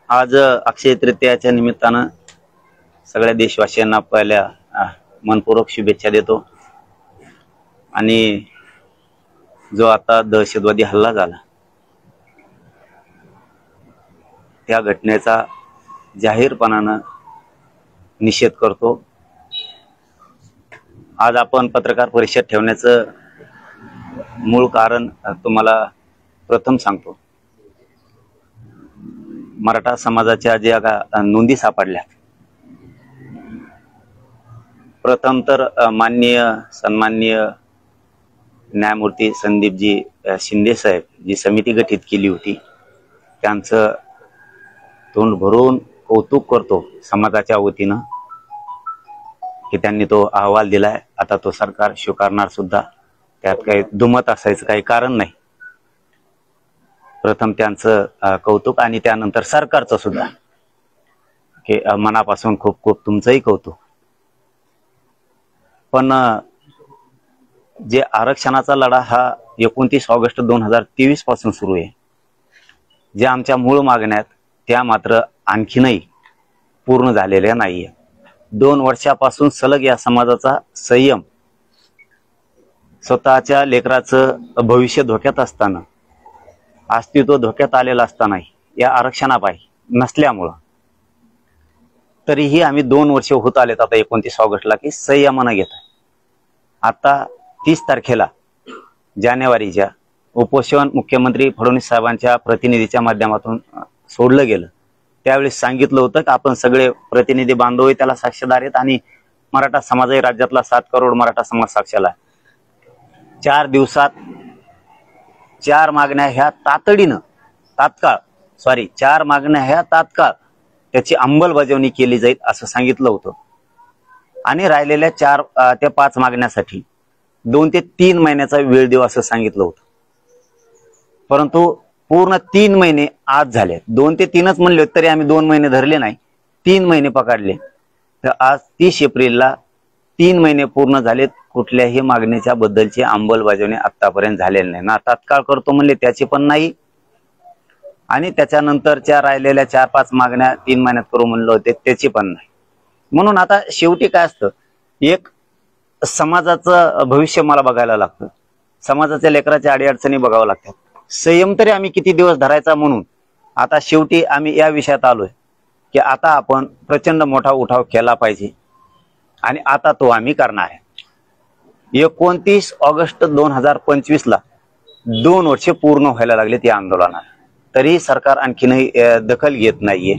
आज अक्षय तृतीयाच्या निमित्तानं सगळ्या देशवासियांना पहिल्या मनपूर्वक शुभेच्छा देतो। आणि जो आता दहशतवादी हल्ला झाला त्या घटनेचा जाहीरपणानं निषेध करतो। आज आपण पत्रकार परिषद ठेवण्याचं मूळ कारण तुम्हाला प्रथम सांगतो। मराठा समाजाच्या ज्या नोंदी सापडल्या, प्रथम तर माननीय सन्माननीय न्यायमूर्ती संदीपजी शिंदे साहेब जी समिती गठीत केली होती त्यांचं तोंड भरून कौतुक करतो समाजाच्या वतीनं की त्यांनी तो अहवाल दिलाय। आता तो सरकार स्वीकारणार सुद्धा, त्यात काही दुमत असायचं काही कारण नाही। प्रथम त्यांचं कौतुक आणि त्यानंतर सरकारचं सुद्धा की मनापासून खूप खूप तुमचंही कौतुक। पण जे आरक्षणाचा लढा हा 29 ऑगस्ट 2023 पासून सुरू आहे। जे आमच्या मूळ मागण्यात त्या मात्र आणखीनही पूर्ण झालेल्या नाहीये। 2 वर्षापासून सलग या समाजाचा संयम, स्वतःच्या लेकराचं भविष्य धोक्यात असताना, अस्तित्व धोक्यात आलेलं असताना या आरक्षणापायी नसल्यामुळं तरीही आम्ही 2 वर्ष होत आलेत आता 29 ऑगस्टला की संयमानं घेत आहे। आता 30 तारखेला जानेवारीच्या उपोषण मुख्यमंत्री फडणवीस साहेबांच्या प्रतिनिधीच्या माध्यमातून सोडलं गेलं। त्यावेळी सांगितलं होतं की आपण सगळे प्रतिनिधी बांधव त्याला साक्षीदार आहेत आणि मराठा समाजही राज्यातला 7 करोड मराठा समाज साक्षीला आहे। 4 दिवसात 4 मागण्या ह्या तातडीनं चार मागण्या ह्या तात्काळ त्याची अंमलबजावणी केली जाईल असं सांगितलं होतं। आणि राहिलेल्या 4 ते 5 मागण्यासाठी 2 ते 3 महिन्याचा वेळ देऊ असं सांगितलं होतं। परंतु पूर्ण 3 महिने आज झाले। 2 ते 3च म्हणले तरी आम्ही 2 महिने धरले नाही, 3 महिने पकडले। तर आज 30 एप्रिलला 3 महिने पूर्ण झालेत, कुठल्याही मागणीच्या बद्दलची अंमलबजावणी आतापर्यंत झालेली नाही। ना तात्काळ करतो म्हणले त्याची पण नाही, आणि त्याच्यानंतरच्या राहिलेल्या 4-5 मागण्या 3 महिन्यात करू म्हणलं होते त्याची पण नाही। म्हणून आता शेवटी काय असतं, एक समाजाचं भविष्य मला बघायला लागतं, समाजाच्या लेकराच्या अडीअडचणी बघावं लागतात। संयम तरी आम्ही किती दिवस धरायचा, म्हणून आता शेवटी आम्ही या विषयात आलोय की आता आपण प्रचंड मोठा उठाव केला पाहिजे आणि आता तो आम्ही करणार आहे। 29 ऑगस्ट 2025 ला 2 वर्षे पूर्ण व्हायला लागलेत या आंदोलनाला, तरी सरकार आणखीनही दखल घेत नाहीये,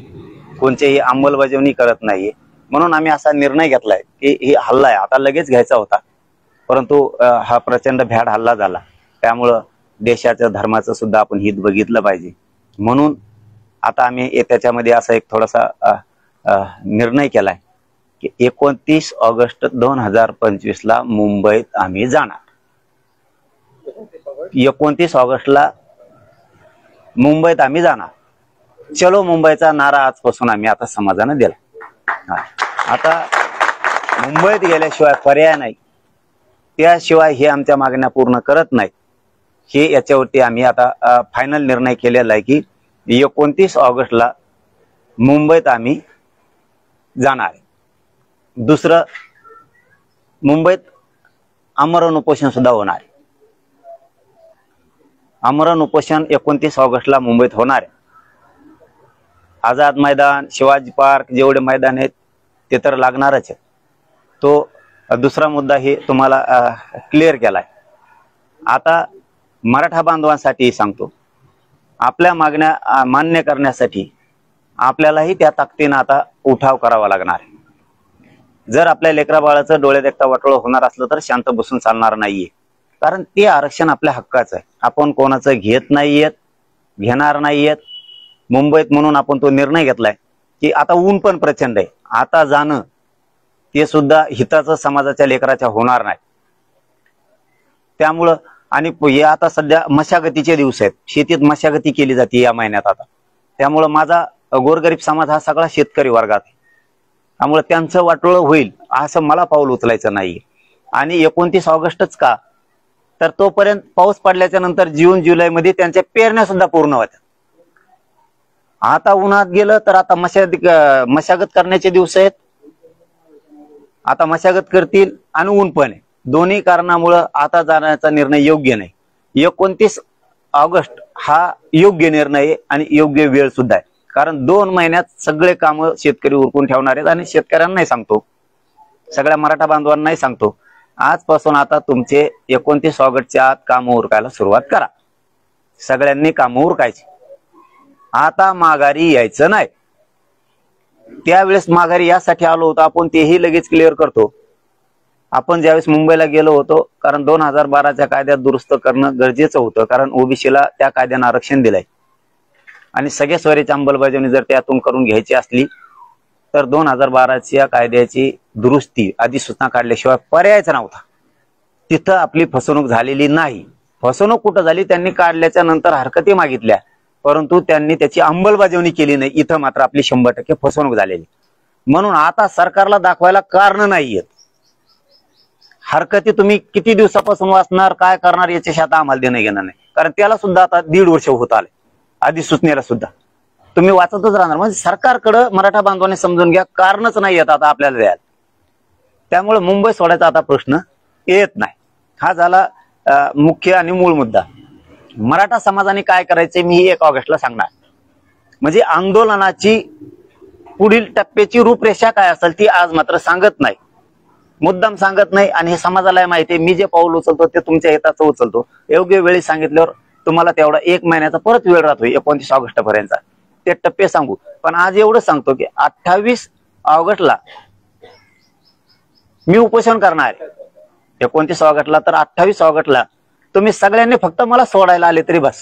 कोणतीही अंमलबजावणी करत नाहीये। म्हणून आम्ही असा निर्णय घेतलाय की ही हल्ला आहे आता लगेच घ्यायचा होता, परंतु हा प्रचंड भ्याड हल्ला झाला, त्यामुळं देशाच्या धर्माचं सुद्धा आपण हित बघितलं पाहिजे। म्हणून आता आम्ही त्याच्यामध्ये असा एक थोडासा निर्णय केलाय की 29 ऑगस्ट 2025 ला मुंबईत आम्ही जाणार। 29 ऑगस्टला मुंबईत आम्ही जाणार। चलो मुंबईचा नारा आजपासून आम्ही आता समाजानं दिला। आता मुंबईत गेल्याशिवाय पर्याय नाही, त्याशिवाय हे आमच्या मागण्या पूर्ण करत नाहीत। हे याच्यावरती आम्ही आता फायनल निर्णय केलेला आहे की 29 ऑगस्टला मुंबईत आम्ही जाणार आहे। दुसरं, मुंबईत आमरण उपोषण सुद्धा होणार आहे। आमरण उपोषण 29 ऑगस्टला मुंबईत होणार आहे। आझाद मैदान, शिवाजी पार्क, जेवढे मैदान आहेत ते तर लागणारच आहे। तो दुसरा मुद्दा हे तुम्हाला क्लिअर केलाय। आता मराठा बांधवांसाठी सांगतो, आपल्या मागण्या मान्य करण्यासाठी आपल्यालाही त्या ताकदीनं आता उठाव करावा लागणार आहे। जर आपल्या लेकरा बाळाचं डोळे देखता वाटोळं होणार असलं तर शांत बसून चालणार नाहीये, कारण ते आरक्षण आपल्या हक्काचं आहे। आपण कोणाचं घेत नाहीयेत, घेणार नाहीयेत मुंबईत, म्हणून आपण तो निर्णय घेतलाय की आता ऊन पण प्रचंड आहे, आता जाणं ते सुद्धा हिताचं समाजाच्या लेकराच्या होणार नाही। त्यामुळं आणि हे आता सध्या मशागतीचे दिवस आहेत, शेतीत मशागती केली जाते या महिन्यात आता, त्यामुळं माझा गोरगरीब समाज हा सगळा शेतकरी वर्गात आहे, त्यामुळे त्यांचं वाटोळं होईल असं मला पाऊल उचलायचं नाही। आणि 29 ऑगस्टच का, तर तोपर्यंत पाऊस पडल्याच्या नंतर जून जुलैमध्ये त्यांच्या पेरण्या सुद्धा पूर्ण होत्या। आता उन्हात गेलं तर आता मशागत करण्याचे दिवस आहेत. आता मशागत करतील आणि ऊन पण आहे. दोन्ही कारणामुळे आता जाण्याचा निर्णय योग्य नाही. 29 ऑगस्ट हा योग्य निर्णय आहे आणि योग्य वेळ सुद्धा आहे. कारण 2 महिन्यात सगळे काम शेतकरी उरकून ठेवणार आहेत. आणि शेतकऱ्यांनाही सांगतो, सगळ्या मराठा बांधवांनाही सांगतो, आजपासून आता तुमचे 29 ऑगस्टच्या आत काम उरकायला सुरुवात करा. सगळ्यांनी काम उरकायची. आता माघारी यायचं नाही. त्यावेळेस माघारी यासाठी आलो होतो आपण, तेही लगेच क्लिअर करतो. आपण ज्यावेळेस मुंबईला गेलो होतो, कारण 2012च्या कायद्यात दुरुस्त करणं गरजेचं होतं, कारण ओबीसीला त्या कायद्यानं आरक्षण दिलंय. आणि सगळ्या सोयरीची अंमलबजावणी जर त्यातून करून घ्यायची असली तर 2012च्या कायद्याची दुरुस्ती अधिसूचना काढल्याशिवाय पर्यायच नव्हता. तिथं आपली फसवणूक झालेली नाही. फसवणूक कुठं झाली, त्यांनी काढल्याच्या नंतर हरकती मागितल्या, परंतु त्यांनी त्याची अंमलबजावणी केली नाही. इथं मात्र आपली 100% फसवणूक झालेली. म्हणून आता सरकारला दाखवायला कारण नाहीयेत. हरकती तुम्ही किती दिवसापासून वाचणार, काय करणार याच्याशी आता आम्हाला देणं घेणं नाही. कारण त्याला सुद्धा आता 1.5 वर्ष होत आले. अधिसूचनेला सुद्धा तुम्ही वाचतच राहणार. म्हणजे सरकारकडे मराठा बांधवांनी समजून घ्या, कारणच नाही येत आता आपल्याला द्यायला. त्यामुळे मुंबई सोडायचा आता प्रश्न येत नाही. हा झाला मुख्य आणि मूळ मुद्दा. मराठा समाजाने काय करायचे मी 1 ऑगस्टला सांगणार. म्हणजे आंदोलनाची पुढील टप्प्याची रूपरेषा काय असेल ती आज मात्र सांगत नाही, मुद्दाम सांगत नाही. आणि हे समाजाला माहिती आहे, मी जे पाऊल उचलतो ते तुमच्या हिताचं उचलतो. योग्य वेळी सांगितल्यावर तुम्हाला तेवढा 1 महिन्याचा परत वेळ राहतोय 29 ऑगस्ट पर्यंत ते टप्पे सांगू. पण आज एवढं सांगतो की 28 ऑगस्टला मी उपोषण करणार आहे. 29 ऑगस्टला तर 28 ऑगस्टला तुम्ही सगळ्यांनी फक्त मला सोडायला आले तरी बस.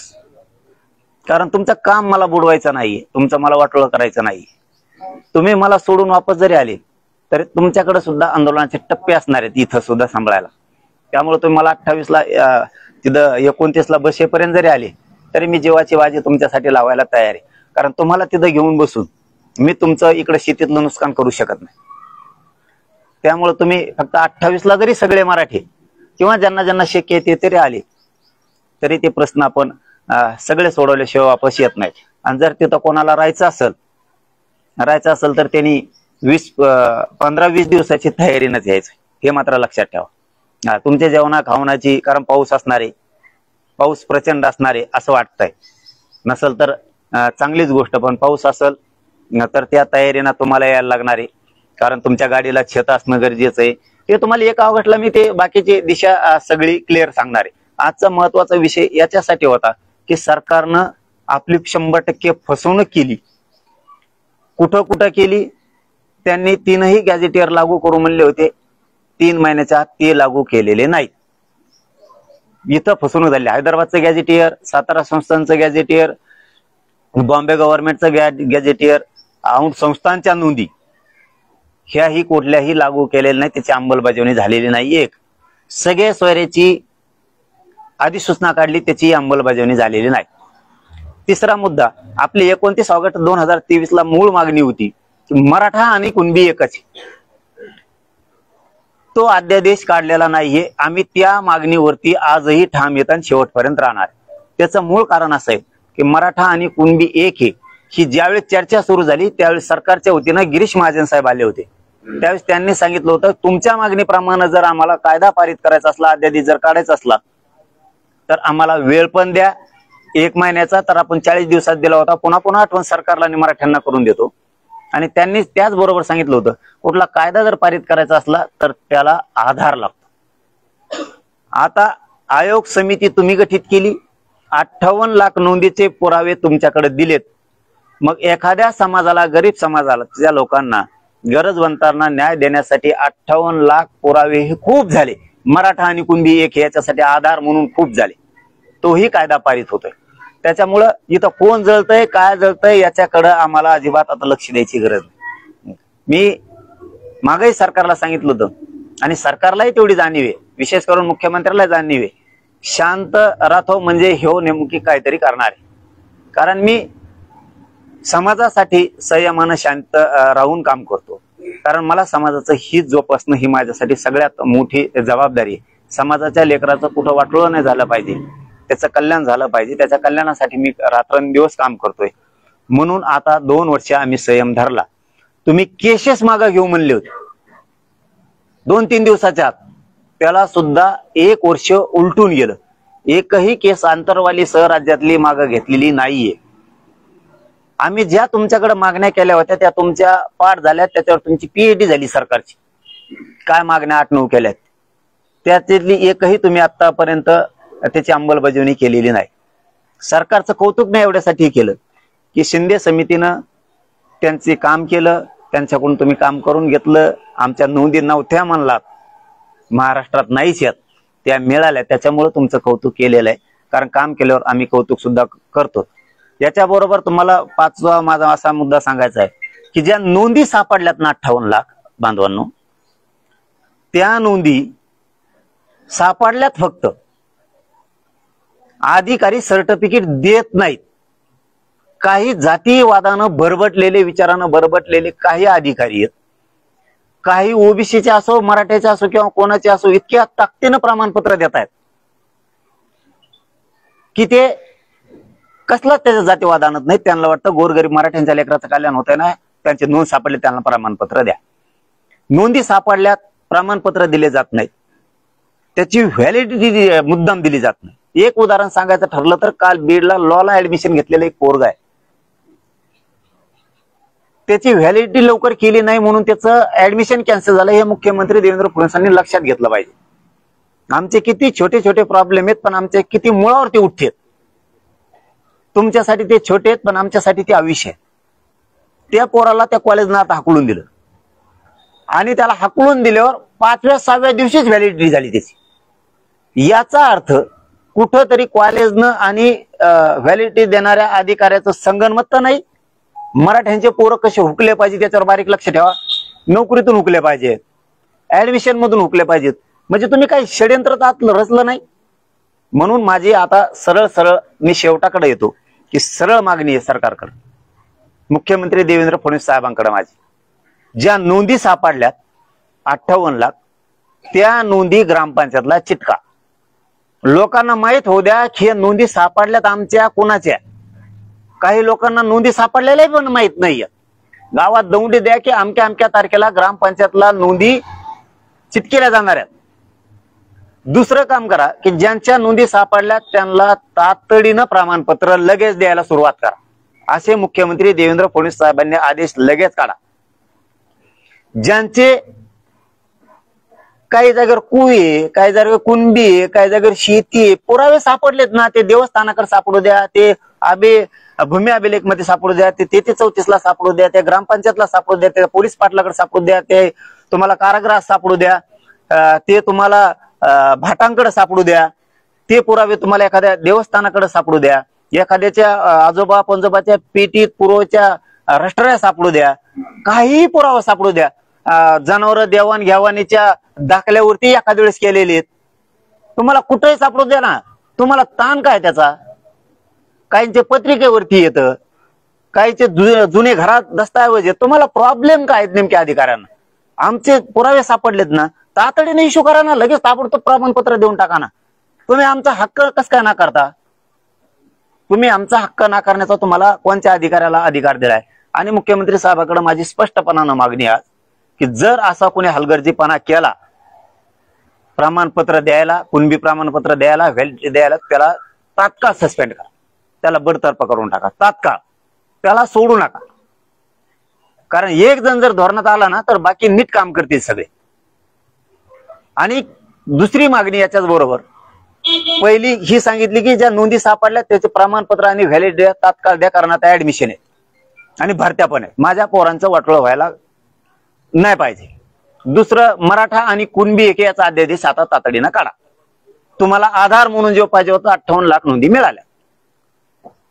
कारण तुमचं काम मला बुडवायचं नाहीये, तुमचं मला वाटोळं करायचं नाही. तुम्ही मला सोडून वापस जरी आले तरी तुमच्याकडे सुद्धा आंदोलनाचे टप्पे असणार आहेत इथं सुद्धा सांभाळायला. त्यामुळे तुम्ही मला 28ला तिथं 29ला बसेपर्यंत जरी आले तरी मी जीवाची बाजी तुमच्यासाठी लावायला तयार आहे. कारण तुम्हाला तिथं घेऊन बसून मी तुमचं इकडे शेतीतलं नुकसान करू शकत नाही. त्यामुळे तुम्ही फक्त 28ला जरी सगळे मराठी किंवा ज्यांना ज्यांना शक्य आहे ते तरी आले तरी ते प्रश्न आपण सगळे सोडवल्याशिवाय वापस येत नाहीत. आणि जर तिथं कोणाला राहायचं असेल तर त्यांनी 15-20 दिवसाची तयारीनच यायचं, हे मात्र लक्षात ठेवा. तुमच्या जेवणा खावण्याची, कारण पाऊस असणारे, पाऊस प्रचंड असणारे असं वाटतंय. नसल तर चांगलीच गोष्ट, पण पाऊस असेल तर त्या तयारीनं तुम्हाला यायला लागणार आहे. कारण तुमच्या गाडीला छत असणं गरजेचं आहे. ते तुम्हाला 1 ऑगस्टला मी ते बाकीची दिशा सगळी क्लिअर सांगणार आहे. आजचा महत्वाचा विषय याच्यासाठी होता की सरकारनं आपली 100% फसवणूक केली. कुठं कुठं केली, त्यांनी 3ही गॅझेटियर लागू करू म्हणले होते, 3 महिन्याच्या आत ते लागू केलेले नाही. इथं फसवणूक झाली. हैदराबादचं गॅझेटियर, सातारा संस्थांचं गॅझेटियर, बॉम्बे गव्हर्नमेंटचं गॅझेटियर, औंध संस्थांच्या नोंदी ह्याही कुठल्याही लागू केलेल्या नाही, त्याची अंमलबजावणी झालेली नाही. एक सगळे सोयऱ्याची अधिसूचना काढली, त्याची अंमलबजावणी झालेली नाही. तिसरा मुद्दा, आपली 29 ऑगस्ट 2023ला मूळ मागणी होती की मराठा आणि कुणबी एकच. तो अध्यादेश काढलेला नाहीये. आम्ही त्या मागणीवरती आजही ठाम येत आणि शेवटपर्यंत राहणार. त्याचं मूळ कारण असं आहे की मराठा आणि कुणबी एक आहे. ही ज्यावेळेस चर्चा सुरू झाली त्यावेळेस सरकारच्या वतीनं गिरीश महाजन साहेब आले होते. त्यावेळेस त्यांनी सांगितलं होतं, तुमच्या मागणीप्रमाणे जर आम्हाला कायदा पारित करायचा असला, अध्यादेश जर काढायचा असला तर आम्हाला वेळ पण द्या 1 महिन्याचा. तर आपण 40 दिवसात दिला होता. पुन्हा आठवण सरकारला आणि मराठ्यांना करून देतो. आणि त्यांनी त्याचबरोबर सांगितलं होतं, कुठला कायदा जर पारित करायचा असला तर त्याला आधार लागतो. आता आयोग समिती तुम्ही गठीत केली, 58 लाख नोंदीचे पुरावे तुमच्याकडे दिलेत. मग एखाद्या समाजाला, गरीब समाजाला, त्या लोकांना, गरजवंतांना न्याय देण्यासाठी 58 लाख पुरावे हे खूप झाले. मराठा आणि कुणबी एक याच्यासाठी आधार म्हणून खूप झाले. तोही कायदा पारित होतोय. त्याच्यामुळं इथं कोण जळतंय, काय जळतंय याच्याकडे आम्हाला अजिबात आता लक्ष द्यायची गरज नाही. मी मागही सरकारला सांगितलं होतं आणि सरकारलाही तेवढी जाणीव आहे, विशेष करून मुख्यमंत्र्याला जाणीव आहे, शांत राहतो म्हणजे ह्यो नेमकी काहीतरी करणार आहे. कारण मी समाजासाठी संयमानं शांत राहून काम करतो. कारण मला समाजाचं हित जोपासणं ही माझ्यासाठी सगळ्यात मोठी जबाबदारी आहे. समाजाच्या लेकराचं कुठं वाटोळं नाही झालं पाहिजे, त्याचं कल्याण झालं पाहिजे. त्याच्या कल्याणासाठी मी रात्रंदिवस काम करतोय. म्हणून आता 2 वर्ष आम्ही संयम धरला. तुम्ही केसेस मागे घेऊ म्हणले होते 2-3 दिवसाच्या आत, त्याला सुद्धा 1 वर्ष उलटून गेलं. एकही केस आंतरवाली राज्यातली मागे घेतलेली नाहीये. आम्ही ज्या तुमच्याकडे मागण्या केल्या होत्या त्या तुमच्या पाठ झाल्या, त्याच्यावर तुमची पीएचडी झाली सरकारची. काय मागण्या 8-9 केल्यात त्यातली एकही तुम्ही आतापर्यंत त्याची अंमलबजावणी केलेली नाही. सरकारचं कौतुक नाही एवढ्यासाठी केलं की शिंदे समितीनं त्यांचे काम केलं, त्यांच्याकडून तुम्ही काम करून घेतलं. आमच्या नोंदी नव्हत्या म्हणलात, महाराष्ट्रात नाहीच येत, त्या मिळाल्या, त्याच्यामुळे तुमचं कौतुक केलेलं आहे. कारण काम केल्यावर आम्ही कौतुक सुद्धा करतो. याच्याबरोबर तुम्हाला 5वा माझा असा मुद्दा सांगायचा आहे की ज्या नोंदी सापडल्यात ना 58 लाख बांधवांनो, त्या नोंदी सापडल्यात, फक्त अधिकारी सर्टिफिकेट देत नाहीत. काही जातीवादानं बरबटलेले, विचारानं बरबटलेले काही अधिकारी आहेत, काही ओबीसीचे असो, मराठ्याचे असो किंवा कोणाचे असो, इतक्या ताकदीनं प्रमाणपत्र देत आहेत की ते कसलाच त्याच्या जातीवाद आणत नाही. त्यांना वाटतं गोरगरीब मराठ्यांच्या लेकराचं कल्याण होतंय ना, त्यांचे नोंद सापडले त्यांना प्रमाणपत्र द्या. नोंदी सापडल्यात, प्रमाणपत्र दिले जात नाहीत, त्याची व्हॅलिडिटी मुद्दाम दिली जात नाही. एक उदाहरण सांगायचं ठरलं तर काल बीडला लॉला ऍडमिशन घेतलेलं एक पोरगा आहे, त्याची व्हॅलिडिटी लवकर केली नाही म्हणून त्याचं ऍडमिशन कॅन्सल झालं. हे मुख्यमंत्री देवेंद्र फडणवीसांनी लक्षात घेतलं पाहिजे. आमचे किती छोटे छोटे प्रॉब्लेम आहेत पण आमचे किती मुळावरती उठतेत. तुमच्यासाठी ते छोटे आहेत पण आमच्यासाठी ते आयुष्य आहे. त्या पोराला त्या कॉलेजनं आता हाकलून दिलं आणि त्याला हाकलून दिल्यावर 5व्या-6व्या दिवशीच व्हॅलिडिटी झाली त्याची. याचा अर्थ कुठंतरी कॉलेजनं आणि व्हॅलिडिटी देणाऱ्या अधिकाऱ्याचं संगनमत तर नाही. मराठ्यांचे पोरं कसे हुकले पाहिजे त्याच्यावर बारीक लक्ष ठेवा. नोकरीतून हुकले पाहिजेत, ऍडमिशन मधून हुकले पाहिजेत. म्हणजे तुम्ही काही षड्यंत्रात रचलं नाही. म्हणून माझी आता सरळ मी शेवटाकडे येतो की सरळ मागणी आहे सरकारकडे, मुख्यमंत्री देवेंद्र फडणवीस साहेबांकडे माझी. ज्या नोंदी सापडल्यात 58 लाख, त्या नोंदी ग्रामपंचायतला चिटका. लोकांना माहित होऊ द्या की नोंदी सापडल्यात आमच्या कोणाच्या. काही लोकांना नोंदी सापडलेल्या पण माहित नाहीये. गावात दौंडी द्या की अमक्या अमक्या तारखेला ग्रामपंचायतला नोंदी चिटकेल्या जाणार आहेत. दुसरं काम करा की ज्यांच्या नोंदी सापडल्यात त्यांना तातडीनं प्रमाणपत्र लगेच द्यायला सुरुवात करा. असे मुख्यमंत्री देवेंद्र फडणवीस साहेबांनी आदेश लगेच काढा. ज्यांचे काही जागेवर कुई, काही जागेवर कुणबी, काही जागेवर शेती पुरावे सापडलेत ना, ते देवस्थानाकडे सापडू द्या, ते भूमी अभिलेख मध्ये सापडू द्या, ते 33-34 ला सापडू द्या, त्या ग्रामपंचायतला सापडू द्या, त्या पोलीस पाटलाकडे सापडू द्या, ते तुम्हाला कारागृहात सापडू द्या, ते तुम्हाला भाटांकडे सापडू द्या, ते पुरावे तुम्हाला एखाद्या देवस्थानाकडे सापडू द्या, एखाद्याच्या आजोबा पंजोबाच्या पेटीत पूर्वच्या राष्ट्राला सापडू द्या, काही पुरावा सापडू द्या. जनावर देवाण घेवाणीच्या दाखल्यावरती एखाद्या वेळेस केलेले आहेत, तुम्हाला कुठेही सापडू द्या ना. तुम्हाला ताण काय त्याचा? काहींचे पत्रिकेवरती येतं, काहींचे जुने घरात दस्तऐवज आहेत. तुम्हाला प्रॉब्लेम काय आहेत नेमक्या अधिकाऱ्यांना? आमचे पुरावे सापडलेत ना, तातडीने इश्यू करा ना, लगेच ताबडतोब प्रमाणपत्र देऊन टाका ना. तुम्ही आमचा हक्क कसं काय नाकारता? तुम्ही आमचा हक्क नाकारण्याचा तुम्हाला कोणत्या अधिकाऱ्याला अधिकार दिलाय? आणि मुख्यमंत्री साहेबांकडे माझी स्पष्टपणानं मागणी आहे की जर असा कोणी हलगर्जीपणा केला, प्रमाणपत्र द्यायला, कुणबी प्रमाणपत्र द्यायला, व्हॅलिडिटी द्यायला, त्याला तात्काळ सस्पेंड करा, त्याला बडतर्फ करून टाका तात्काळ, त्याला सोडू नका. कारण एक जण जर धोरणात आला ना तर बाकी नीट काम करतील सगळे. आणि दुसरी मागणी याच्याच बरोबर, पहिली ही सांगितली की ज्या नोंदी सापडल्या त्याचे प्रमाणपत्र आणि व्हॅलिडिटी तात्काळ द्या, कारण आता ऍडमिशन आहे आणि भरत्या पण आहे. माझ्या पोरांचं वाटोळं व्हायला नाही पाहिजे. दुसरं, मराठा आणि कुणबी एक याचा अध्यादेश आता तातडीनं काढा. तुम्हाला आधार म्हणून जो पाहिजे होता 58 लाख नोंदी मिळाल्या.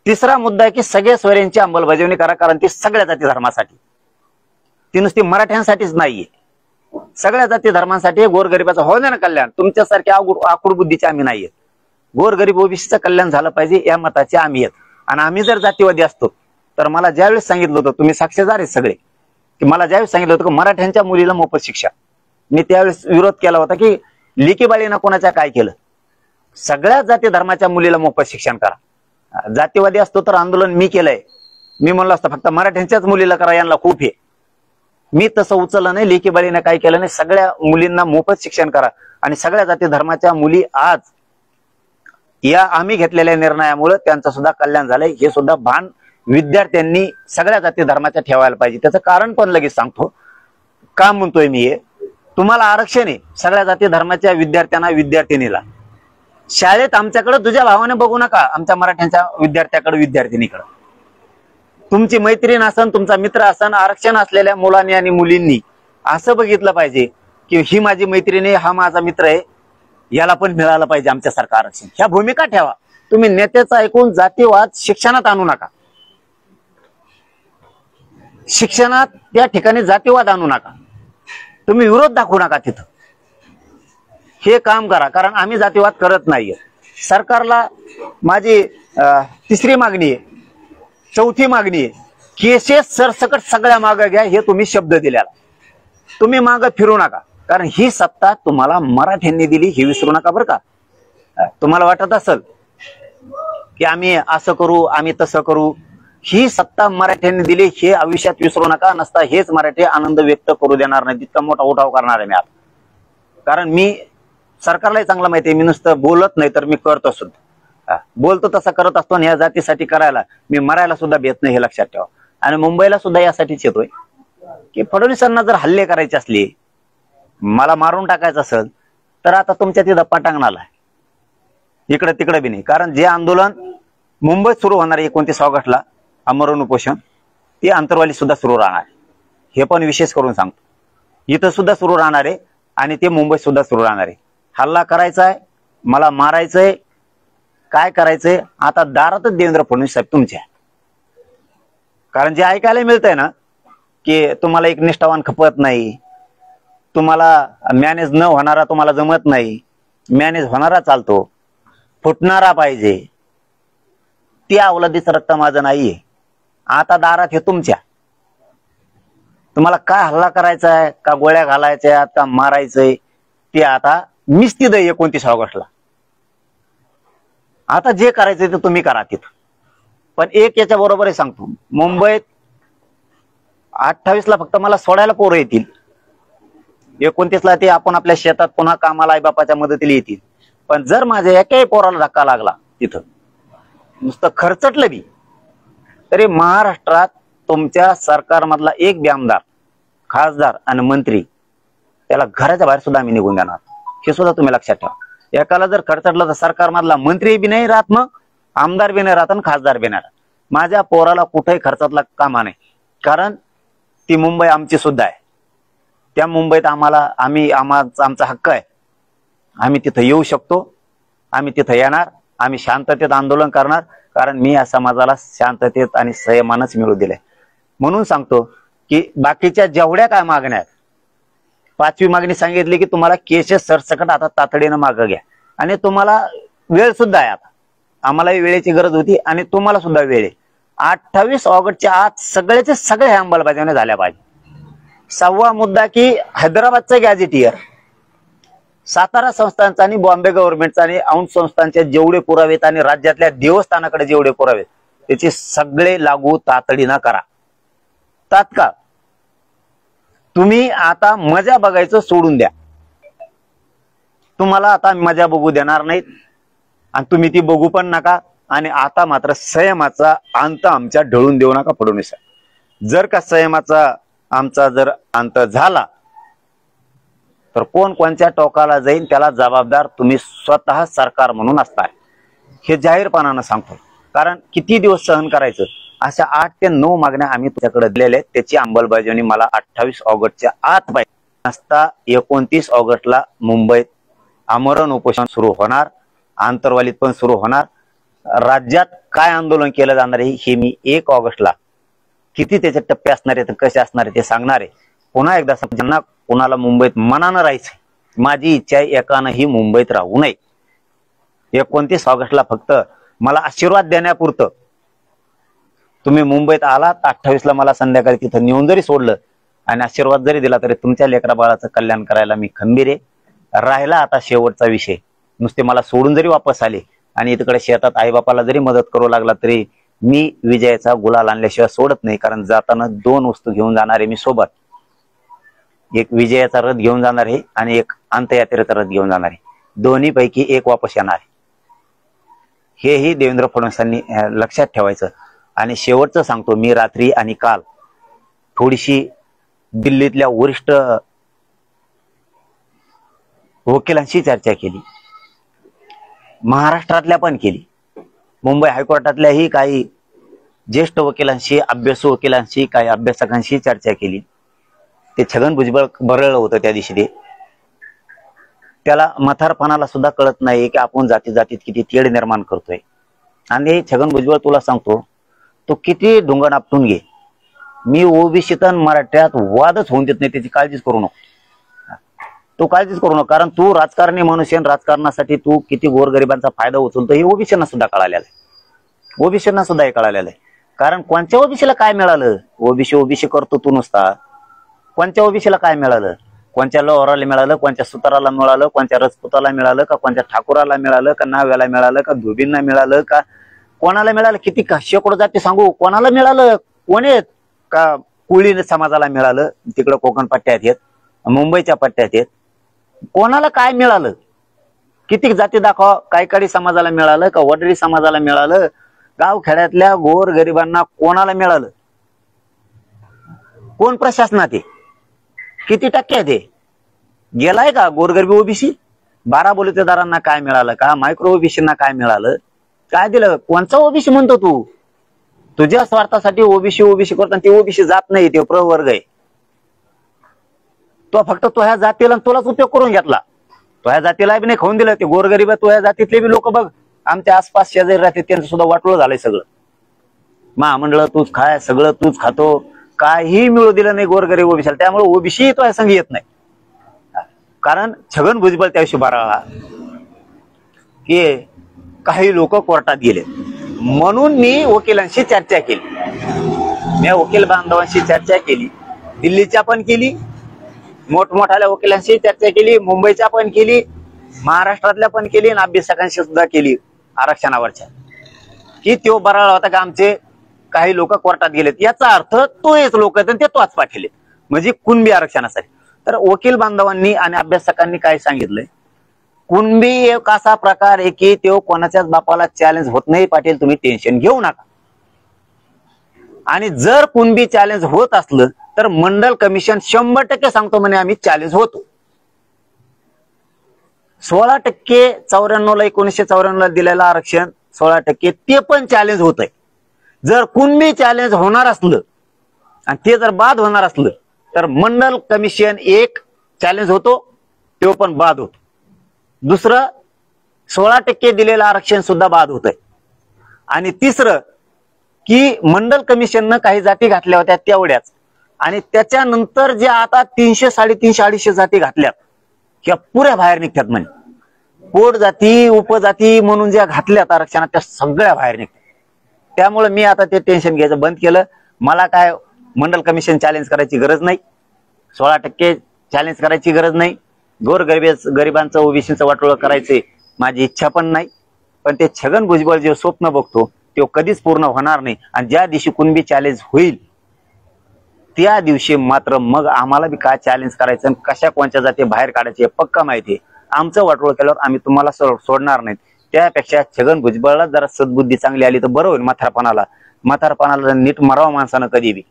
तिसरा मुद्दा आहे की सगळ्या स्वरांची अंमलबजावणी करा, कारण ती सगळ्या जाती धर्मासाठी, ती नुसती मराठ्यांसाठीच नाहीये, सगळ्या जाती धर्मांसाठी. गोरगरिबाचं हो ना कल्याण, तुमच्यासारख्या आकुड बुद्धीचे आम्ही नाहीये. गोरगरीब ओबीसीचं कल्याण झालं पाहिजे या मताचे आम्ही आहेत. आणि आम्ही जर जातीवादी असतो तर मला ज्यावेळेस सांगितलं होतं, तुम्ही साक्षीदार आहेत सगळे, की मला ज्यावेळेस सांगितलं होतं की मराठ्यांच्या मुलीला मोफत शिक्षा, मी त्यावेळेस विरोध केला होता की लेकीबाळीनं कोणाच्या काय केलं. सगळ्या जाती धर्माच्या मुलीला मोफत शिक्षण करा. जातीवादी असतो तर आंदोलन मी केलंय, मी म्हणलो असतं फक्त मराठ्यांच्याच मुलीला करा, यांना खूप आहे. मी तसं उचललं नाही. लेकी बाळीने काही केलं नाही. सगळ्या मुलींना मोफत शिक्षण करा. आणि सगळ्या जाती धर्माच्या मुली आज या आम्ही घेतलेल्या निर्णयामुळे त्यांचं सुद्धा कल्याण झालंय. हे सुद्धा भान विद्यार्थ्यांनी सगळ्या जाती धर्माच्या ठेवायला पाहिजे. त्याचं कारण पण लगेच सांगतो. का म्हणतोय मी हे? तुम्हाला आरक्षण आहे सगळ्या जाती धर्माच्या विद्यार्थ्यांना, विद्यार्थिनीला. शाळेत आमच्याकडे तुझ्या भावाने बघू नका, आमच्या मराठ्यांच्या विद्यार्थ्याकडे, विद्यार्थिनीकडे. तुमची मैत्रीण असन, तुमचा मित्र असन, आरक्षण असलेल्या मुलांनी आणि मुलींनी असं बघितलं पाहिजे की ही माझी मैत्रीण आहे, हा माझा मित्र आहे, याला पण मिळालं पाहिजे आमच्यासारखं आरक्षण. ह्या भूमिका ठेवा. तुम्ही नेत्याचं ऐकून जातीवाद शिक्षणात आणू नका. शिक्षणात त्या ठिकाणी जातीवाद आणू नका. तुम्ही विरोध दाखवू नका तिथं. हे काम करा. कारण आम्ही जातीवाद करत नाहीये. सरकारला माझी तिसरी मागणी आहे, चौथी मागणी आहे, केसेस सरसकट सगळ्या मागं घ्या. हे तुम्ही शब्द दिल्याला तुम्ही मागं फिरू नका. कारण ही सत्ता तुम्हाला मराठ्यांनी दिली, हे विसरू नका बरं का. तुम्हाला वाटत असेल की आम्ही असं करू, आम्ही तसं करू, ही सत्ता मराठ्यांनी दिली हे आयुष्यात विसरू नका. नसता हेच मराठी आनंद व्यक्त करू देणार नाही. तितका मोठा उठाव करणार आहे मी आता. कारण मी सरकारलाही चांगलं माहिती आहे, मी नुसतं बोलत नाही तर मी करतो सुद्धा. बोलतो तसं करत असतो. आणि ह्या जातीसाठी करायला मी मरायला सुद्धा भेट नाही, हे लक्षात ठेवा. आणि मुंबईला सुद्धा यासाठीच येतोय की फडणवीसांना जर हल्ले करायचे असले, मला मारून टाकायचं असेल, तर आता तुमच्या तिथं पटांगणाला इकडे तिकडे बी नाही. कारण जे आंदोलन मुंबईत सुरू होणार आहे 29 ऑगस्टला, आमरण उपोषण, ते अंतरवाली सुद्धा सुरू राहणार आहे. हे पण विशेष करून सांगतो. इथं सुद्धा सुरू राहणार आहे आणि ते मुंबईत सुद्धा सुरू राहणार आहे. हल्ला करायचा आहे, मला मारायचंय, काय करायचंय, आता दारातच देवेंद्र फडणवीस साहेब तुमच्या. कारण जे ऐकायला मिळतंय ना की तुम्हाला एक निष्ठावान खपत नाही, तुम्हाला मॅनेज न होणारा तुम्हाला जमत नाही, मॅनेज होणारा चालतो, फुटणारा पाहिजे, त्या अवलादीचं रक्त माझं नाहीये. आता दारात हे तुमच्या. तुम्हाला काय हल्ला करायचा आहे, का गोळ्या घालायच्या, का मारायचंय, ते आता मिस्ती दे 29 ऑगस्टला. आता जे करायचंय ते तुम्ही करा तिथं. पण एक याच्या बरोबर सांगतो, मुंबईत 28ला फक्त मला सोडायला पोरं येतील, 29ला ते आपण आपल्या शेतात पुन्हा कामाला आई बापाच्या मदतीला येतील. पण जर माझ्या एकाही पोराला धक्का लागला तिथं, नुसतं खर्चटलं बी, तरी महाराष्ट्रात तुमच्या सरकारमधला एक बी आमदार, खासदार आणि मंत्री, त्याला घराच्या बाहेर सुद्धा आम्ही निघून देणार. हे सुद्धा तुम्ही लक्षात ठेवा. एकाला जर खर्चटलं तर सरकारमधला मंत्री बी नाही राहत, मग आमदार बी नाही राहत आणि खासदार बी नाही राहत. माझ्या पोराला कुठेही खर्चातला कामा नाही. कारण ती मुंबई आमची सुद्धा आहे. त्या मुंबईत आमचा हक्क आहे. आम्ही तिथं येऊ शकतो, आम्ही तिथं येणार, आम्ही शांततेत आंदोलन करणार. कारण मी या समाजाला शांततेत आणि संयमानच मिळू दिले. म्हणून सांगतो की बाकीच्या जेवढ्या काय मागण्या आहेत, 5वी मागणी सांगितली की तुम्हाला केसेस सरसकट आता तातडीनं मागं घ्या. आणि तुम्हाला वेळ सुद्धा आहे. आता आम्हालाही वेळेची गरज होती आणि तुम्हाला सुद्धा वेळ आहे. 28 ऑगस्टच्या आत सगळ्याचे सगळे अंमलबजावणी झाल्या पाहिजे. 6वा मुद्दा की हैदराबादचं गॅझेटियर, सातारा संस्थांचा आणि बॉम्बे गव्हर्नमेंटचा आणि औंध संस्थांचे जेवढे पुरावे आहेत आणि राज्यातल्या देवस्थानाकडे जेवढे पुरावे आहेत, त्याचे सगळे लागू तातडीनं करा, तात्काळ. तुम्ही आता मजा बघायचं सोडून द्या. तुम्हाला आता मजा बघू देणार नाहीत आणि तुम्ही ती बघू पण नका. आणि आता मात्र संयमाचा अंत आमच्या ढळून देऊ नका फडणवीस. जर का संयमाचा आमचा जर अंत झाला तर कोण कोणत्या टोकाला जाईल त्याला जबाबदार तुम्ही स्वतः सरकार म्हणून असताय, हे जाहीरपणानं सांगतो. कारण किती दिवस सहन करायचं. अशा 8 ते 9 मागण्या आम्ही तुझ्याकडे दिलेल्या आहेत. त्याची अंमलबजावणी मला 28 ऑगस्टच्या आत पाहिजे. नसता 29 ऑगस्टला मुंबईत आमरण उपोषण सुरू होणार, आंतरवालीत पण सुरू होणार. राज्यात काय आंदोलन केलं जाणार आहे हे मी 1 ऑगस्टला किती त्याचे टप्पे असणार आहेत, कसे असणार आहे ते सांगणार आहे. पुन्हा एकदा ज्यांना कोणाला मुंबईत मनानं राहायचंय, माझी इच्छा आहे एकानंही मुंबईत राहू नये. 29 ऑगस्टला फक्त मला आशीर्वाद देण्यापुरतं तुम्ही मुंबईत आलात. 28ला मला संध्याकाळी तिथं नेऊन जरी सोडलं आणि आशीर्वाद जरी दिला तरी तुमच्या लेकरा बाळाचं कल्याण करायला मी खंबीर आहे. राहिला आता शेवटचा विषय, नुसते मला सोडून जरी वापस आले आणि तिकडे शेतात आईबापाला जरी मदत करू लागला तरी मी विजयाचा गुलाल आणल्याशिवाय सोडत नाही, कारण जाताना 2 वस्तू घेऊन जाणार आहे मी सोबत. एक विजयाचा रथ घेऊन जाणार आहे आणि एक अंत्ययात्रेचा रथ घेऊन जाणार आहे. दोन्ही पैकी एक वापस येणार आहे. हेही देवेंद्र फडणवीसांनी लक्षात ठेवायचं. आणि शेवटचं सांगतो, मी रात्री आणि काल थोडीशी दिल्लीतल्या वरिष्ठ वकिलांशी चर्चा केली, महाराष्ट्रातल्या पण केली, मुंबई हायकोर्टातल्याही काही ज्येष्ठ वकिलांशी, अभ्यासू वकिलांशी, काही अभ्यासकांशी चर्चा केली. ते छगन भुजबळ बरळलं होतं त्या दिवशी. त्याला म्हातारपणाला सुद्धा कळत नाही की आपण जाती जातीत किती तेढ निर्माण करतोय. आणि छगन भुजबळ तुला सांगतो, तो किती ढुंगण आपटून घे, मी ओबीसीत मराठ्यात वादच होऊन देत नाही, त्याची काळजीच करू नको. तू काळजीच करू नको, कारण तू राजकारणी मनुष्य, राजकारणासाठी तू किती गोरगरिबांचा फायदा उचलतो हे ओबीसींना सुद्धा कळालेलं आहे. ओबीसींना सुद्धा हे कळालेलं आहे. कारण कोणत्या ओबीसीला काय मिळालं? ओबीसी करतो तू नुसता. कोणत्या ओबीसीला काय मिळालं? कोणत्या लोहराला मिळालं, कोणत्या सुताराला मिळालं, कोणत्या रजपुताला मिळालं, का कोणत्या ठाकुराला मिळालं, का नाव्याला मिळालं, का धुबींना मिळालं, का कोणाला मिळालं? किती शेकडो जाती सांगू, कोणाला मिळालं? कोणी का कुळी समाजाला मिळालं, तिकडं कोकण पट्ट्यात येत, मुंबईच्या पट्ट्यात येत, कोणाला काय मिळालं? किती जाती दाखवा. कायकाडी समाजाला मिळालं, का वडरी समाजाला मिळालं, गाव खेड्यातल्या गोर गरिबांना कोणाला मिळालं? कोण प्रशासनात आहे? किती टक्के ते गेलाय का गोरगरिबी ओबीसी? 12 बलुतेदारांना काय मिळालं, का मायक्रो ओबीसींना काय मिळालं, काय दिलं? कोणचा ओबीसी म्हणतो तू? तुझ्या स्वार्थासाठी ओबीसी करतो, ती ओबीसी जात नाही, ते प्रवर्ग आहे. तो फक्त तो ह्या जातीला तुलाच उपयोग करून घेतला. तो ह्या जातीला बी नाही खाऊन दिलं. ते गोरगरीब तो ह्या जातीतले बी लोक बघ, आमच्या आसपास शेजारी राहते, त्यांचं सुद्धा वाटोळं झालंय सगळं. महामंडळ तूच खाय, सगळं तूच खातो, काही मिळू दिलं नाही गोरगरीब ओबीसीला. त्यामुळे ओबीसी तो संघ येत नाही. कारण छगन भुजबळ त्याविषयी बाराळा की काही लोक कोर्टात गेले, म्हणून मी वकिलांशी चर्चा केली. मी वकील बांधवांशी चर्चा केली, दिल्लीच्या पण केली, मोठमोठ्या वकिलांशी चर्चा केली, मुंबईच्या पण केली, महाराष्ट्रातल्या पण केली, आणि अभ्यासकांशी सुद्धा केली आरक्षणावरच्या. की तो बराळा होता का आमचे काही लोक कोर्टात गेलेत, याचा अर्थ तोच लोक आहेत ते तोच पाठवले, म्हणजे कुणबी आरक्षणासाठी. तर वकील बांधवांनी आणि अभ्यासकांनी काय सांगितलंय, कुणबी एक असा प्रकार आहे की तो कोणाच्याच बापाला चॅलेंज होत नाही. पाटील तुम्ही टेन्शन घेऊ नका. आणि जर कुणबी चॅलेंज होत असलं तर मंडल कमिशन 100% सांगतो म्हणे आम्ही चॅलेंज होतो. 16% 94ला 1994ला दिलेलं आरक्षण 16% ते पण चॅलेंज होत आहे. जर कुणबी चॅलेंज होणार असलं आणि ते जर बाद होणार असलं तर मंडल कमिशन एक चॅलेंज होतो, तो पण बाद होतो. दुसरं 16% दिलेलं आरक्षण सुद्धा बाद होत आहे. आणि तिसरं की मंडल कमिशननं काही जाती घातल्या होत्या तेवढ्याच, आणि त्याच्यानंतर जे आता 300, 350, 250 जाती घातल्यात किंवा पुऱ्या बाहेर निघतात. म्हणजे पोट जाती, उपजाती म्हणून ज्या घातल्यात आरक्षणात त्या सगळ्या बाहेर निघतात. त्यामुळे मी आता ते टेन्शन घ्यायचं बंद केलं. मला काय मंडल कमिशन चॅलेंज करायची गरज नाही, 16% चॅलेंज करायची गरज नाही, गरिबांचं ओबीसीचं वाटोळं करायचे माझी इच्छा पण नाही. पण ते छगन भुजबळ जे स्वप्न बघतो ते कधीच पूर्ण होणार नाही. आणि ज्या दिवशी कुणबी चॅलेंज होईल त्या दिवशी मात्र मग आम्हाला बी काय चॅलेंज करायचं, कशा कोणत्या जाती बाहेर काढायचे पक्का माहिती आहे. आमचं वाटोळं केल्यावर आम्ही तुम्हाला सोडणार नाही. त्यापेक्षा छगन भुजबळला जरा सद्बुद्धी चांगली आली तर बरं होईल. म्हातारपणाला नीट मरावं माणसानं कधी बी.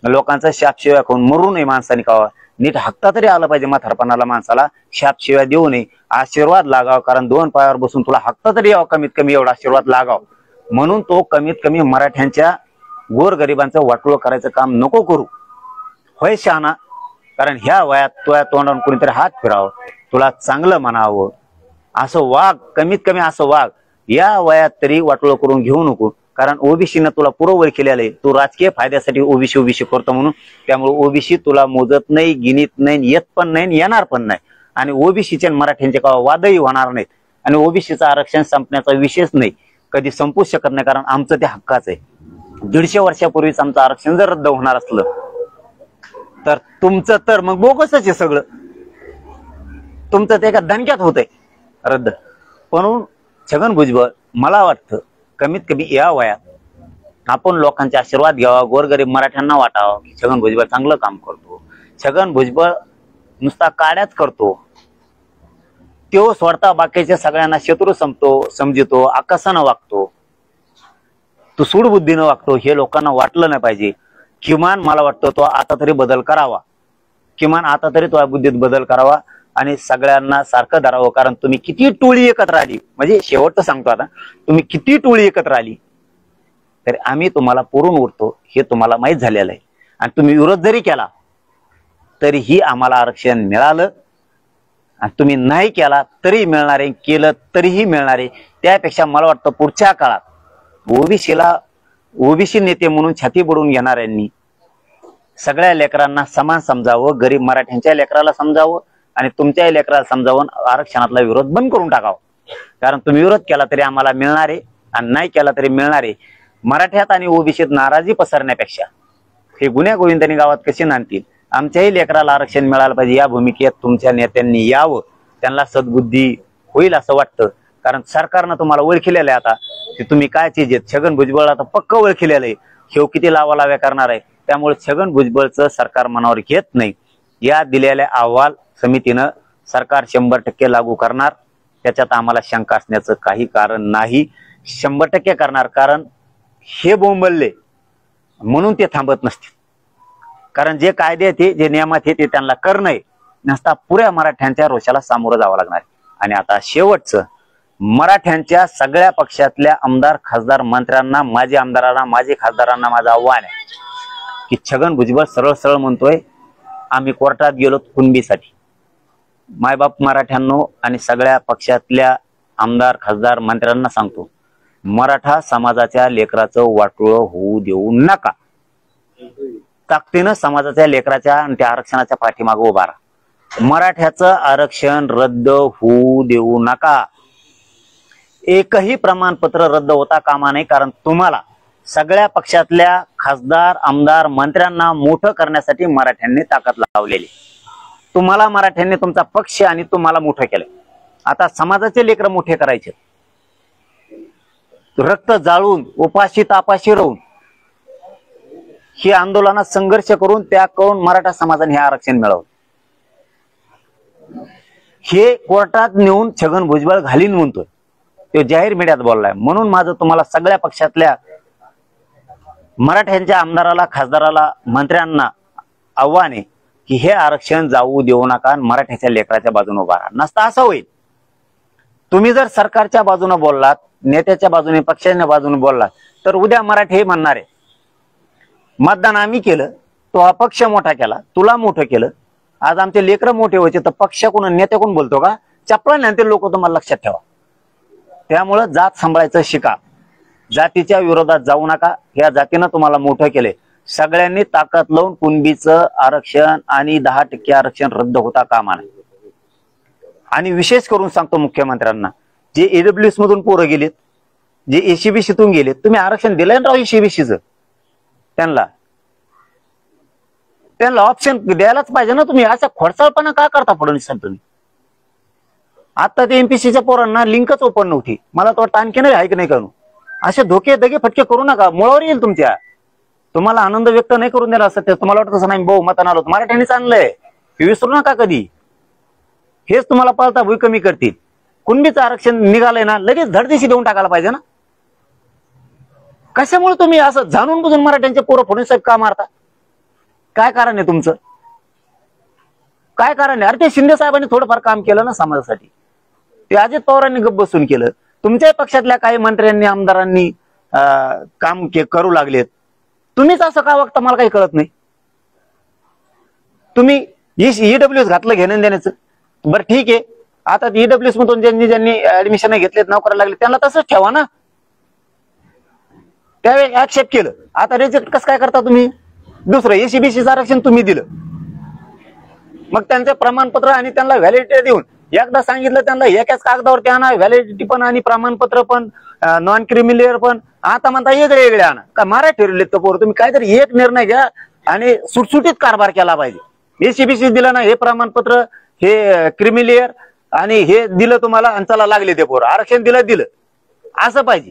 लोकांचा शापशिव्या खाऊन मरू नये माणसाने. खावा नीट हक्ता तरी आलं पाहिजे माथारपणाला माणसाला. शापशिव्या देऊ नये, आशीर्वाद लागाव. कारण 2 पायावर बसून तुला हक्ता तरी यावं, कमीत कमी एवढा आशीर्वाद लागाव. म्हणून तो कमीत कमी मराठ्यांच्या गोरगरिबांचं वाटोळं करायचं काम नको करू. होय शहाणा, कारण ह्या वयात तुझ्या तोंडावर कोणीतरी हात फिरावं, तुला चांगलं म्हणावं, असं वाग, कमीत कमी असं वाग. या वयात तरी वाटोळं करून घेऊ नको. कारण ओबीसीनं तुला पुरवळ केलेलं आहे. तू राजकीय फायद्यासाठी ओबीसी करतो म्हणून. त्यामुळे ओबीसी तुला मोजत नाही, गिनीत नाही, येत पण नाही, येणार पण नाही. आणि ओबीसीचे मराठ्यांचे का वादही होणार नाहीत. आणि ओबीसीचं आरक्षण संपण्याचा विषयच नाही, कधी संपूच शकत नाही. कारण आमचं ते हक्काचं आहे. 150 वर्षापूर्वीच आमचं आरक्षण जर रद्द होणार असलं तर तुमचं तर मग बोगसच आहे सगळं. तुमचं ते एका दणक्यात होतंय रद्द. म्हणून छगन भुजबळ मला वाटतं कमीत कमी या वयात आपण लोकांचे आशीर्वाद घ्यावा, गोरगरीब मराठ्यांना वाटावं की छगन भुजबळ चांगलं काम करतो. छगन भुजबळ नुसता काड्याच करतो, तो सोडता बाकीच्या सगळ्यांना शत्रू समजितो, आकाशानं वागतो, तो सूडबुद्धीनं वागतो. हे लोकांना वाटलं नाही पाहिजे. किमान मला वाटतं तो आता तरी बदल करावा, किमान आता तरी तो बुद्धीत बदल करावा आणि सगळ्यांना सारखं धरावं. कारण तुम्ही किती टोळी एकत्र आली, म्हणजे शेवटचं सांगतो आता, तुम्ही किती टोळी एकत्र आली तरी आम्ही तुम्हाला पुरून उरतो हे तुम्हाला माहीत झालेलं आहे. आणि तुम्ही विरोध जरी केला तरीही आम्हाला आरक्षण मिळालं, आणि तुम्ही नाही केला तरी मिळणार आहे, केलं तरीही मिळणार आहे. त्यापेक्षा मला वाटतं पुढच्या काळात ओबीसी नेते म्हणून छाती बुडवून घेणाऱ्यांनी सगळ्या लेकरांना समान समजावं, गरीब मराठ्यांच्या लेकराला समजावं आणि तुमच्या लेकराला समजावून आरक्षणातला विरोध बंद करून टाकावं. कारण तुम्ही विरोध केला तरी आम्हाला मिळणार आहे आणि नाही केला तरी मिळणार आहे. मराठ्यात आणि ओबीसीत नाराजी पसरण्यापेक्षा हे गुन्ह्या गोविंदांनी गावात कसे नांदतील. आमच्याही लेकराला आरक्षण मिळालं पाहिजे या भूमिकेत तुमच्या नेत्यांनी यावं. त्यांना सद्बुद्धी होईल असं वाटतं. कारण सरकारनं तुम्हाला ओळखलेलं आहे आता की तुम्ही काय चीज आहेत. छगन भुजबळ आता पक्क ओळखलेलं आहे, हे किती लावालाव्या करणार आहे. त्यामुळे छगन भुजबळचं सरकार मनावर घेत नाही. या दिलेल्या अहवाल समितीनं सरकार 100% लागू करणार, त्याच्यात आम्हाला शंका असण्याचं काही कारण नाही. 100% करणार. कारण हे बोंबलले म्हणून ते थांबत नसतील. कारण जे कायदे आहेत, जे नियमात आहेत ते त्यांना करणं नसता पुऱ्या मराठ्यांच्या रोषाला सामोरं जावं लागणार. आणि आता शेवटचं, मराठ्यांच्या सगळ्या पक्षातल्या आमदार खासदार मंत्र्यांना, माजी आमदारांना, माजी खासदारांना माझं आव्हान आहे की छगन भुजबळ सरळ सरळ म्हणतोय आम्ही कोर्टात गेलो कुणबीसाठी. मायबाप मराठ्यांनो आणि सगळ्या पक्षातल्या आमदार खासदार मंत्र्यांना सांगतो, मराठा समाजाच्या लेकराचं वाटोळं होऊ देऊ नका. ताकदीनं समाजाच्या लेकराच्या आणि त्या आरक्षणाच्या पाठीमागे उभा राहा. मराठ्याचं आरक्षण रद्द होऊ देऊ नका. एकही प्रमाणपत्र रद्द होता कामा नये. कारण तुम्हाला सगळ्या पक्षातल्या खासदार आमदार मंत्र्यांना मोठं करण्यासाठी मराठ्यांनी ताकद लावलेली. तुम्हाला मराठ्यांनी तुमचा पक्ष आणि तुम्हाला मोठं केलं. आता समाजाचे लेकर मोठे करायचे, रक्त जाळून उपाशी तापाशी राहून ही आंदोलनात संघर्ष करून त्याग करून मराठा समाजाने हे आरक्षण मिळवलं. हे कोर्टात नेऊन छगन भुजबळ घालीन म्हणतोय, तो जाहीर मीडियात बोललाय. म्हणून माझं तुम्हाला सगळ्या पक्षातल्या मराठ्यांच्या आमदाराला खासदाराला मंत्र्यांना आव्हान आहे की हे आरक्षण जाऊ देऊ नका, मराठ्याच्या लेकराच्या बाजूने उभा राहा. नसता असं होईल, तुम्ही जर सरकारच्या बाजूने बोललात, नेत्याच्या बाजूने पक्षाच्या बाजूने बोललात तर उद्या मराठी हे म्हणणार आहे मतदान आम्ही केलं, तो हा पक्ष मोठा केला, तुला मोठं केलं. आज आमचे लेकर मोठे व्हायचे तर पक्षाकडून नेत्याकडून बोलतो का? चपला नेते लोक तुम्हाला लक्षात ठेवा. त्यामुळं जात सांभाळायचं शिका, जातीच्या विरोधात जाऊ नका. या जातीनं तुम्हाला मोठं केलंय. सगळ्यांनी ताकद लावून कुणबीचं आरक्षण आणि 10% आरक्षण रद्द होता कामा नये. आणि विशेष करून सांगतो मुख्यमंत्र्यांना, जे ईडब्ल्यूएस मधून पोरं गेलेत, जे एसीबीसीतून गेलेत, तुम्ही आरक्षण दिलंय ना एसीबीसीचं, त्यांना ऑप्शन द्यायलाच पाहिजे ना. तुम्ही असा खोडसाळपणा का करता फडणवीस साहेब? तुम्ही आता ते एमपीसीच्या पोरांना लिंकच ओपन नव्हती. मला तर वाटतं आणखी आहे की नाही करू. असे धोके दगे फटके करू नका, मुळावर येईल तुमच्या. तुम्हाला आनंद व्यक्त नाही करून दिला असं तुम्हाला वाटत असं नाही बहुमतानं आलो, मराठ्यांनीच आणलंय हे विसरू नका कधी. हेच तुम्हाला पळता भूई कमी करतील. कुणबीचं आरक्षण निघालंय ना, लगेच धडदिशी देऊन टाकायला पाहिजे ना. कशामुळे तुम्ही असं जाणून बुजून मराठ्यांचे पोरं फडणवीस साहेब का मारता? काय कारण आहे तुमचं? काय कारण आहे? अरे ते शिंदे साहेबांनी थोडंफार काम केलं ना समाजासाठी, ते अजित पवारांनी गप्प बसून केलं. तुमच्या पक्षातल्या काही मंत्र्यांनी आमदारांनी काम करू लागलेत. तुम्हीच असं का वागता मला काही कळत नाही. तुम्ही ईडब्ल्यूएस घातलं घेणं देण्याचं, बरं ठीक आहे. आता ईडब्ल्यूएस मधून ज्यांनी ऍडमिशन घेतलेत, नोकऱ्या लागले, त्यांना तसंच ठेवा ना. त्यावेळी ऍक्सेप्ट केलं, आता रिजेक्ट कसं काय करता तुम्ही? दुसरं एसीबीसीचं आरक्षण तुम्ही दिलं, मग त्यांचे प्रमाणपत्र आणि त्यांना व्हॅलिडिटी देऊन एकदा सांगितलं त्यांना एकाच कागदावरती आणा, व्हॅलिडिटी पण आणि प्रमाणपत्र पण, नॉन क्रिमिलेअर पण. आता म्हणता वेगळे वेगळे आणा का? मारा ठरवले तर पोर. तुम्ही काहीतरी एक निर्णय घ्या आणि सुटसुटीत कारभार केला पाहिजे. एसीबीसी दिलं ना, हे प्रमाणपत्र, हे क्रिमिलेअर आणि हे दिलं तुम्हाला आणि चला लागले ते पोर, आरक्षण दिलं असं पाहिजे.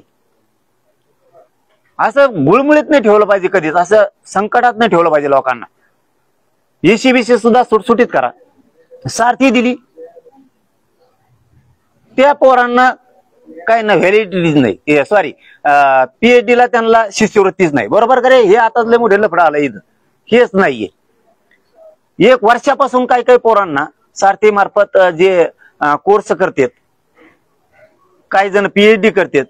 असं गुळमुळीत नाही ठेवलं पाहिजे कधीच, असं संकटात नाही ठेवलं पाहिजे लोकांना. एसीबीसी सुद्धा सुटसुटीत करा. सारथी दिली त्या पोरांना काय ना व्हॅलिडिटीच नाही, सॉरी पीएचडी ला त्यांना शिष्यवृत्तीच नाही. बरोबर करे, हे आताच लय मोठे लफडं आलं इथं. हेच नाहीये. 1 वर्षापासून काही काही पोरांना सारथी मार्फत जे कोर्स करतात, काही जण पीएचडी करतात,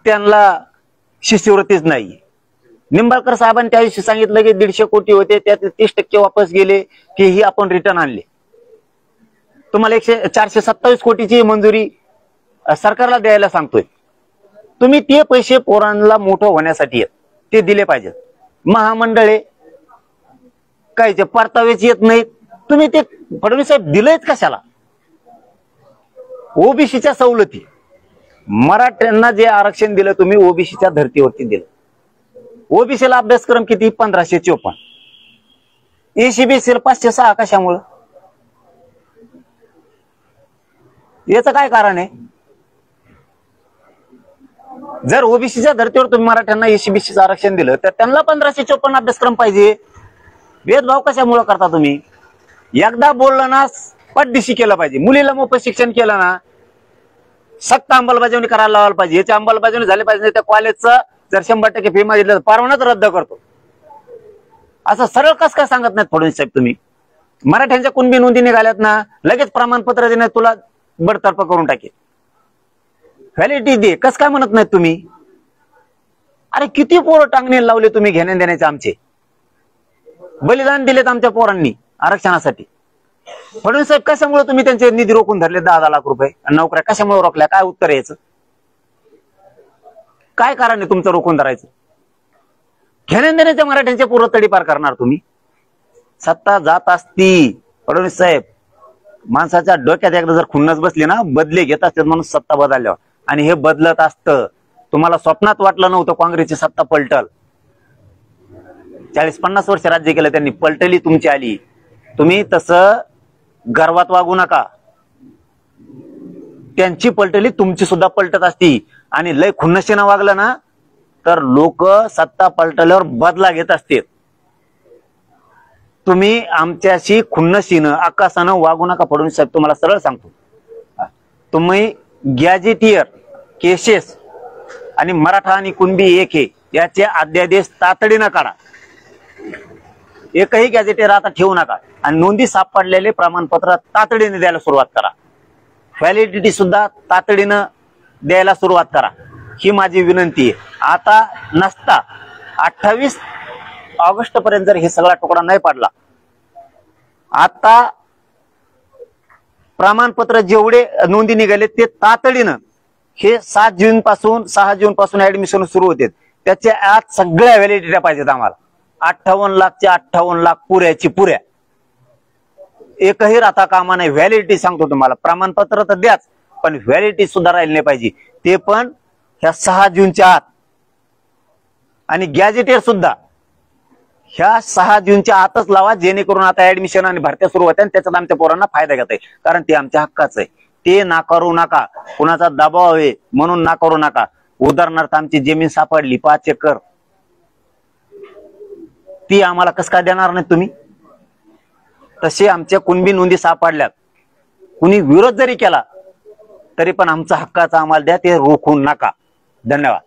त्यांना शिष्यवृत्तीच नाही. निंबाळकर साहेबांनी त्या दिवशी सांगितलं की 150 कोटी होते, त्यात 30% वापस गेले की ही आपण रिटर्न आणले. तुम्हाला 427 कोटीची मंजुरी सरकारला द्यायला सांगतोय. तुम्ही ते पैसे पोरांना मोठं होण्यासाठी ते दिले पाहिजेत. महामंडळे कायचे परतावेच येत नाहीत. तुम्ही ते फडणवीस साहेब दिलेत कशाला? ओबीसीच्या सवलती, मराठ्यांना जे आरक्षण दिलं तुम्ही ओबीसीच्या धर्तीवरती दिलं. ओबीसीला अभ्यासक्रम किती? 1554. एसीबीसीला 506. कशामुळं? याचं काय कारण आहे? जर ओबीसीच्या धर्तीवर तुम्ही मराठ्यांना एसीबीसीचं आरक्षण दिलं तर त्यांना 1554 अभ्यासक्रम पाहिजे. भेदभाव कशामुळे करता तुम्ही? एकदा बोललं ना पटदिशी केलं पाहिजे. मुलीला मोफत शिक्षण केलं ना सक्त अंमलबजावणी करायला लावायला पाहिजे. याची अंमलबजावणी झाली पाहिजे. त्या कॉलेजचं जर 100% फी मागितलं तर परवानाच रद्द करतो. असं सरळ कस काय सांगत नाहीत फडणवीस साहेब तुम्ही? मराठ्यांच्या कुणबी नोंदी निघाल्यात ना, लगेच प्रमाणपत्र देण्यात तुला बडतर्फ करून टाकेल. व्हॅलिडिटी दे, कस काय म्हणत नाहीत तुम्ही? अरे किती पोरं टांगणे लावले तुम्ही घेण्या देण्याचे. आमचे बलिदान दिलेत आमच्या पोरांनी आरक्षणासाठी. फडणवीस साहेब कशामुळे तुम्ही त्यांचे निधी रोखून धरले? 10 लाख रुपये नोकऱ्या कशामुळे रोखल्या? काय उत्तर यायचं? काय कारण आहे तुमचं रोखून धरायचं? घेण्या देण्याच्या मराठ्यांच्या पूर्व तडीपार करणार तुम्ही. सत्ता जात असती फडणवीस साहेब, माणसाच्या डोक्यात एकदा जर खुन्नस बसली ना, बदले घेत असतात म्हणून सत्ता बदलल्यावर. आणि हे बदलत असतं. तुम्हाला स्वप्नात वाटलं नव्हतं काँग्रेसची सत्ता पलटल. 40-50 वर्ष राज्य केलं त्यांनी, पलटली तुमची आली. तुम्ही तसं गर्वात वागू नका. त्यांची पलटली तुमची सुद्धा पलटत असती. आणि लय खुन्नशीनं वागलं ना तर लोक सत्ता पलटल्यावर बदला घेत असतात. तुम्ही आमच्याशी खुन्नशीनं आकाशानं वागू नका फडणवीस साहेब. तुम्हाला सरळ सांगतो, तुम्ही गॅजेटियर केसेस आणि मराठा आणि कुणबी एक आहे याचे अध्यादेश तातडीनं काढा. एकही गॅजेटियर आता ठेवू नका. आणि नोंदी सापडलेले प्रमाणपत्र तातडीने द्यायला सुरुवात करा. व्हॅलिडिटी सुद्धा तातडीनं द्यायला सुरुवात करा. ही माझी विनंती आहे. आता नसता 28 ऑगस्ट पर्यंत जर हे सगळा तुकडा नाही पडला, आता प्रमाणपत्र जेवढे नोंदी निघाले ते तातडीनं, हे 6 जून पासून ऍडमिशन सुरू होते, त्याच्या आत सगळ्या व्हॅलिडिटी पाहिजेत आम्हाला. 58 लाखचे 58 लाख पुऱ्याची पुऱ्या. एकही राहता कामा नाही. व्हॅलिडिटी सांगतो तुम्हाला. प्रमाणपत्र तर द्याच, पण व्हॅलिडिटी सुद्धा राहिली नाही पाहिजे. ते पण ह्या 6 जूनच्या आत. आणि गॅजेटियर सुद्धा ह्या 6 जूनच्या आतच लावा, जेणेकरून आता ऍडमिशन आणि भरत्या सुरू होत्या. त्याच्यात आमच्या पोरांना फायदा घेता येईल. कारण ते आमच्या हक्काचं आहे. ते नाकारू नका. कुणाचा दबाव आहे म्हणून नाकारू नका. उदाहरणार्थ आमची जमीन सापडली 5 एकर, ती आम्हाला कस काय देणार नाही तुम्ही? तसे आमच्या कुणबी नोंदी सापडल्यात. कुणी विरोध जरी केला तरी पण आमचा हक्काचा आम्हाला द्या. ते रोखू नका. धन्यवाद.